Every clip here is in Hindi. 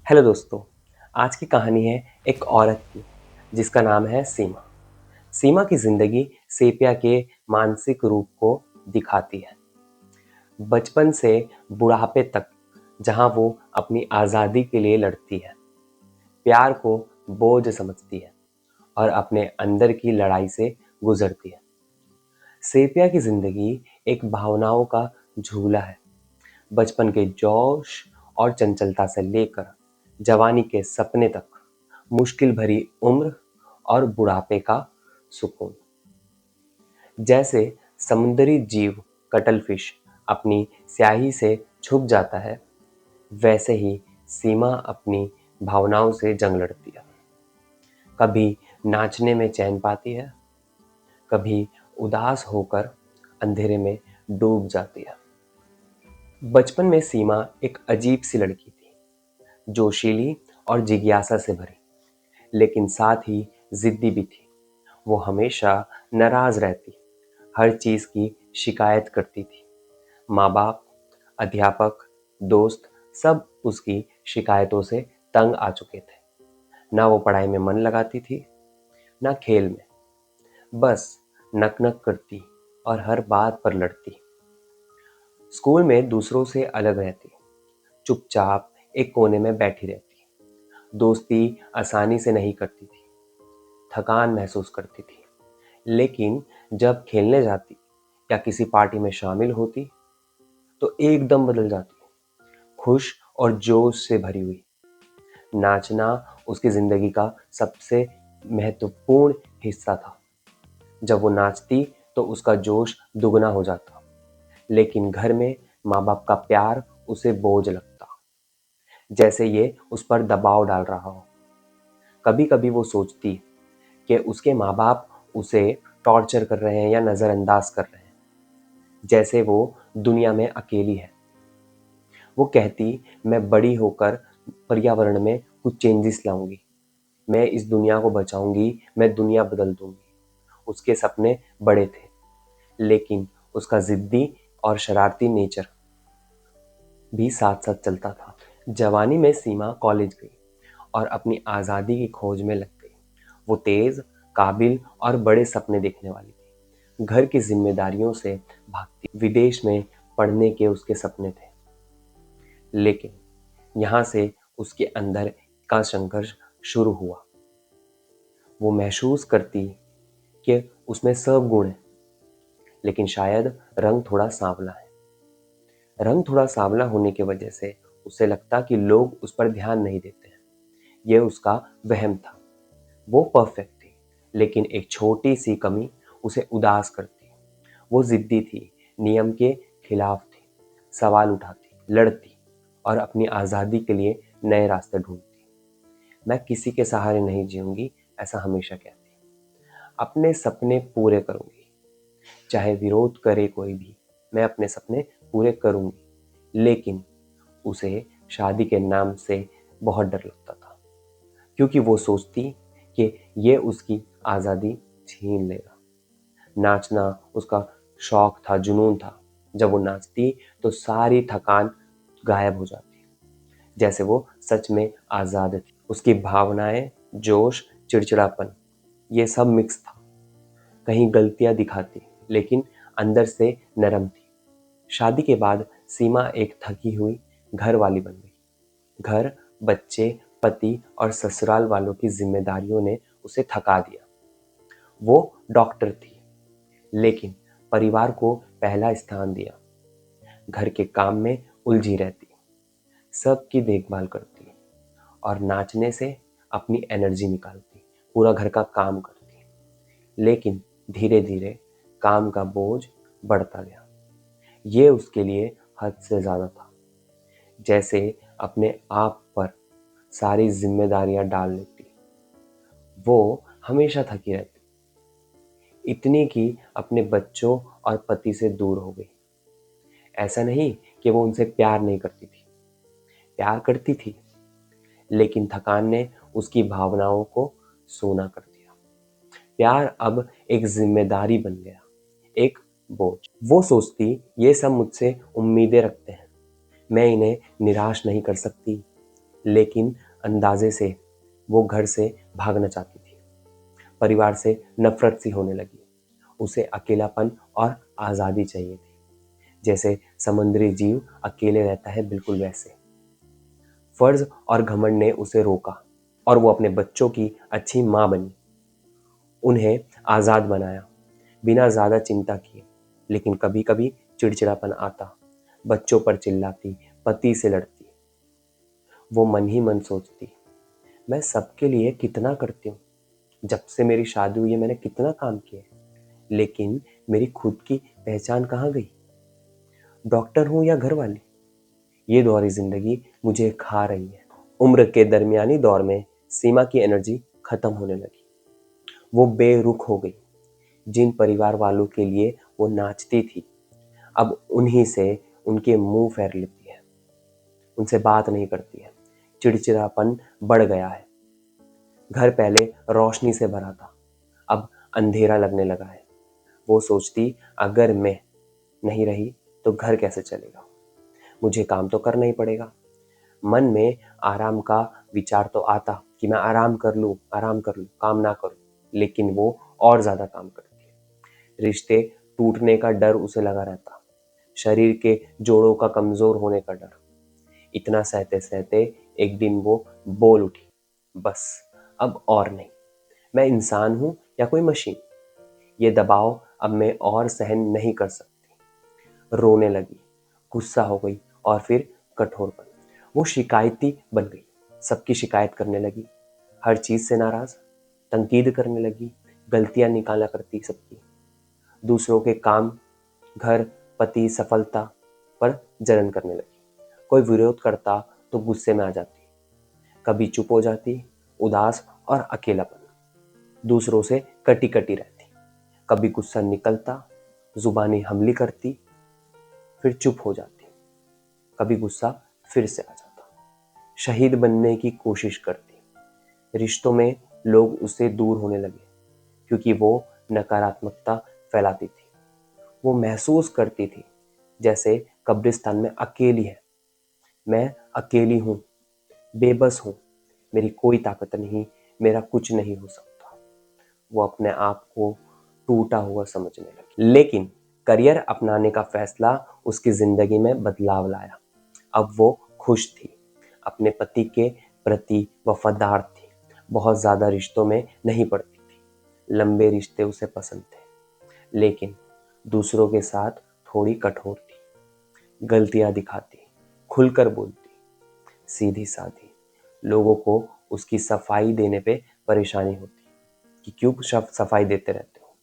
हेलो दोस्तों। आज की कहानी है एक औरत की जिसका नाम है सीमा। सीमा की जिंदगी सेपिया के मानसिक रूप को दिखाती है। बचपन से बुढ़ापे तक जहां वो अपनी आज़ादी के लिए लड़ती है, प्यार को बोझ समझती है और अपने अंदर की लड़ाई से गुजरती है। सेपिया की जिंदगी एक भावनाओं का झूला है। बचपन के जोश और चंचलता से लेकर जवानी के सपने तक, मुश्किल भरी उम्र और बुढ़ापे का सुकून। जैसे समुद्री जीव कटल फिश अपनी स्याही से छुप जाता है, वैसे ही सीमा अपनी भावनाओं से जंग लड़ती है। कभी नाचने में चैन पाती है, कभी उदास होकर अंधेरे में डूब जाती है। बचपन में सीमा एक अजीब सी लड़की थी, जोशीली और जिज्ञासा से भरी, लेकिन साथ ही जिद्दी भी थी। वो हमेशा नाराज रहती, हर चीज की शिकायत करती थी। माँ बाप, अध्यापक, दोस्त सब उसकी शिकायतों से तंग आ चुके थे। ना वो पढ़ाई में मन लगाती थी, ना खेल में, बस नक नक करती और हर बात पर लड़ती। स्कूल में दूसरों से अलग रहती, चुपचाप एक कोने में बैठी रहती। दोस्ती आसानी से नहीं करती थी, थकान महसूस करती थी। लेकिन जब खेलने जाती या किसी पार्टी में शामिल होती तो एकदम बदल जाती, खुश और जोश से भरी हुई। नाचना उसकी जिंदगी का सबसे महत्वपूर्ण हिस्सा था। जब वो नाचती तो उसका जोश दुगना हो जाता, लेकिन घर में माँ बाप का प्यार उसे बोझ लगता, जैसे ये उस पर दबाव डाल रहा हो। कभी कभी वो सोचती कि उसके माँ बाप उसे टॉर्चर कर रहे हैं या नज़रअंदाज कर रहे हैं, जैसे वो दुनिया में अकेली है। वो कहती, मैं बड़ी होकर पर्यावरण में कुछ चेंजेस लाऊंगी, मैं इस दुनिया को बचाऊंगी, मैं दुनिया बदल दूंगी। उसके सपने बड़े थे, लेकिन उसका जिद्दी और शरारती नेचर भी साथ साथ चलता था। जवानी में सीमा कॉलेज गई और अपनी आज़ादी की खोज में लग गई। वो तेज, काबिल और बड़े सपने देखने वाली थी। घर की जिम्मेदारियों से भागती, विदेश में पढ़ने के उसके सपने थे। लेकिन यहाँ से उसके अंदर का संघर्ष शुरू हुआ। वो महसूस करती कि उसमें सब गुण है, लेकिन शायद रंग थोड़ा सांवला है। रंग थोड़ा सांवला होने की वजह से उसे लगता कि लोग उस पर ध्यान नहीं देते हैं। यह उसका वहम था। वो परफेक्ट थी, लेकिन एक छोटी सी कमी उसे उदास करती। वो जिद्दी थी, नियम के खिलाफ थी, सवाल उठाती, लड़ती और अपनी आज़ादी के लिए नए रास्ते ढूंढती। मैं किसी के सहारे नहीं जीऊंगी, ऐसा हमेशा कहती। अपने सपने पूरे करूंगी, चाहे विरोध करे कोई भी, मैं अपने सपने पूरे करूंगी। लेकिन उसे शादी के नाम से बहुत डर लगता था, क्योंकि वो सोचती कि ये उसकी आज़ादी छीन लेगा। नाचना उसका शौक था, जुनून था। जब वो नाचती तो सारी थकान गायब हो जाती, जैसे वो सच में आज़ाद थी। उसकी भावनाएं, जोश, चिड़चिड़ापन, ये सब मिक्स था। कहीं गलतियां दिखाती, लेकिन अंदर से नरम थी। शादी के बाद सीमा एक थकी हुई घर वाली बन गई। घर, बच्चे, पति और ससुराल वालों की जिम्मेदारियों ने उसे थका दिया। वो डॉक्टर थी, लेकिन परिवार को पहला स्थान दिया। घर के काम में उलझी रहती, सबकी देखभाल करती और नाचने से अपनी एनर्जी निकालती, पूरा घर का काम करती। लेकिन धीरे धीरे काम का बोझ बढ़ता गया। ये उसके लिए हद से ज़्यादा था, जैसे अपने आप पर सारी जिम्मेदारियां डाल लेती। वो हमेशा थकी रहती, इतनी कि अपने बच्चों और पति से दूर हो गई। ऐसा नहीं कि वो उनसे प्यार नहीं करती थी, प्यार करती थी, लेकिन थकान ने उसकी भावनाओं को सूना कर दिया। प्यार अब एक जिम्मेदारी बन गया, एक बोझ। वो सोचती, ये सब मुझसे उम्मीदें रखते हैं, मैं इन्हें निराश नहीं कर सकती। लेकिन अंदाजे से वो घर से भागना चाहती थी। परिवार से नफरत सी होने लगी। उसे अकेलापन और आज़ादी चाहिए थी, जैसे समुद्री जीव अकेले रहता है, बिल्कुल वैसे। फर्ज और घमंड ने उसे रोका और वो अपने बच्चों की अच्छी माँ बनी, उन्हें आज़ाद बनाया बिना ज़्यादा चिंता किए। लेकिन कभी कभी चिड़चिड़ापन आता, बच्चों पर चिल्लाती, पति से लड़ती। वो मन ही मन सोचती, मैं सबके लिए कितना करती हूँ, जब से मेरी शादी हुई है मैंने कितना काम किया है, लेकिन मेरी खुद की पहचान कहाँ गई? डॉक्टर हूँ या घर वाली, ये दोहरी जिंदगी मुझे खा रही है। उम्र के दरमियानी दौर में सीमा की एनर्जी खत्म होने लगी। वो बेरुख हो गई। जिन परिवार वालों के लिए वो नाचती थी, अब उन्हीं से उनके मुंह फेर लेती है, उनसे बात नहीं करती है। चिड़चिड़ापन बढ़ गया है। घर पहले रोशनी से भरा था, अब अंधेरा लगने लगा है। वो सोचती, अगर मैं नहीं रही तो घर कैसे चलेगा, मुझे काम तो करना ही पड़ेगा। मन में आराम का विचार तो आता कि मैं आराम कर लूं, काम ना करूं, लेकिन वो और ज्यादा काम करती है। रिश्ते टूटने का डर उसे लगा रहता, शरीर के जोड़ों का कमजोर होने का डर। इतना सहते सहते एक दिन वो बोल उठी, बस अब और नहीं, मैं इंसान हूं या कोई मशीन? ये दबाव अब मैं और सहन नहीं कर सकती। रोने लगी, गुस्सा हो गई और फिर कठोरपन। वो शिकायती बन गई, सबकी शिकायत करने लगी, हर चीज से नाराज, तंकीद करने लगी, गलतियां निकाला करती सबकी। दूसरों के काम, घर, पति, सफलता पर जलन करने लगी। कोई विरोध करता तो गुस्से में आ जाती, कभी चुप हो जाती, उदास और अकेलापन। दूसरों से कटी कटी रहती, कभी गुस्सा निकलता, जुबानी हमली करती, फिर चुप हो जाती, कभी गुस्सा फिर से आ जाता। शहीद बनने की कोशिश करती। रिश्तों में लोग उससे दूर होने लगे क्योंकि वो नकारात्मकता फैलाती थी। वो महसूस करती थी जैसे कब्रिस्तान में अकेली है। मैं अकेली हूँ, बेबस हूँ, मेरी कोई ताकत नहीं, मेरा कुछ नहीं हो सकता। वो अपने आप को टूटा हुआ समझने लगी। लेकिन करियर अपनाने का फैसला उसकी जिंदगी में बदलाव लाया। अब वो खुश थी, अपने पति के प्रति वफादार थी, बहुत ज्यादा रिश्तों में नहीं पड़ती थी। लंबे रिश्ते उसे पसंद थे, लेकिन दूसरों के साथ थोड़ी कठोर थी। गलतियां दिखाती, खुलकर बोलती, सीधी साधी। लोगों को उसकी सफाई देने पे परेशानी होती कि क्यों सफाई देते रहते हो,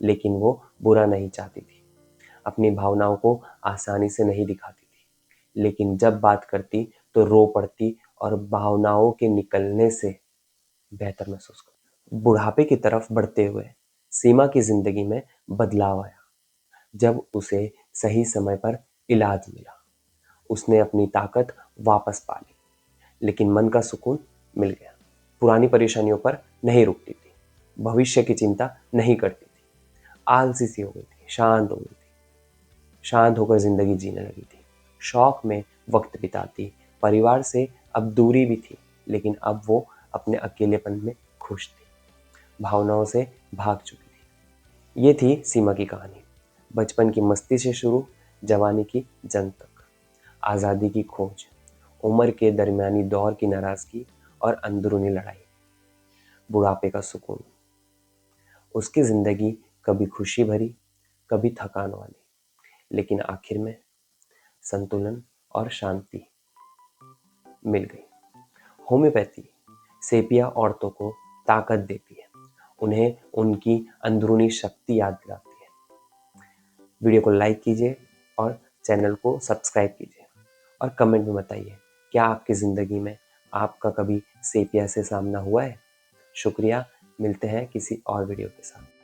लेकिन वो बुरा नहीं चाहती थी। अपनी भावनाओं को आसानी से नहीं दिखाती थी, लेकिन जब बात करती तो रो पड़ती और भावनाओं के निकलने से बेहतर महसूस करती। बुढ़ापे की तरफ बढ़ते हुए सीमा की जिंदगी में बदलाव आया जब उसे सही समय पर इलाज मिला। उसने अपनी ताकत वापस पा ली, लेकिन मन का सुकून मिल गया। पुरानी परेशानियों पर नहीं रुकती थी, भविष्य की चिंता नहीं करती थी, आलसी सी हो गई थी, शांत हो गई थी, शांत होकर जिंदगी जीने लगी थी। शौक में वक्त बिताती, परिवार से अब दूरी भी थी, लेकिन अब वो अपने अकेलेपन में खुश थी, भावनाओं से भाग चुकी थी। ये थी सीमा की कहानी। बचपन की मस्ती से शुरू, जवानी की जंग तक, आज़ादी की खोज, उम्र के दरमियानी दौर की नाराजगी और अंदरूनी लड़ाई, बुढ़ापे का सुकून। उसकी जिंदगी कभी खुशी भरी, कभी थकान वाली, लेकिन आखिर में संतुलन और शांति मिल गई। होम्योपैथी सेपिया औरतों को ताकत देती है, उन्हें उनकी अंदरूनी शक्ति याद दिलाती है। वीडियो को लाइक कीजिए और चैनल को सब्सक्राइब कीजिए और कमेंट में बताइए, क्या आपकी ज़िंदगी में आपका कभी सेपिया से सामना हुआ है? शुक्रिया, मिलते हैं किसी और वीडियो के साथ।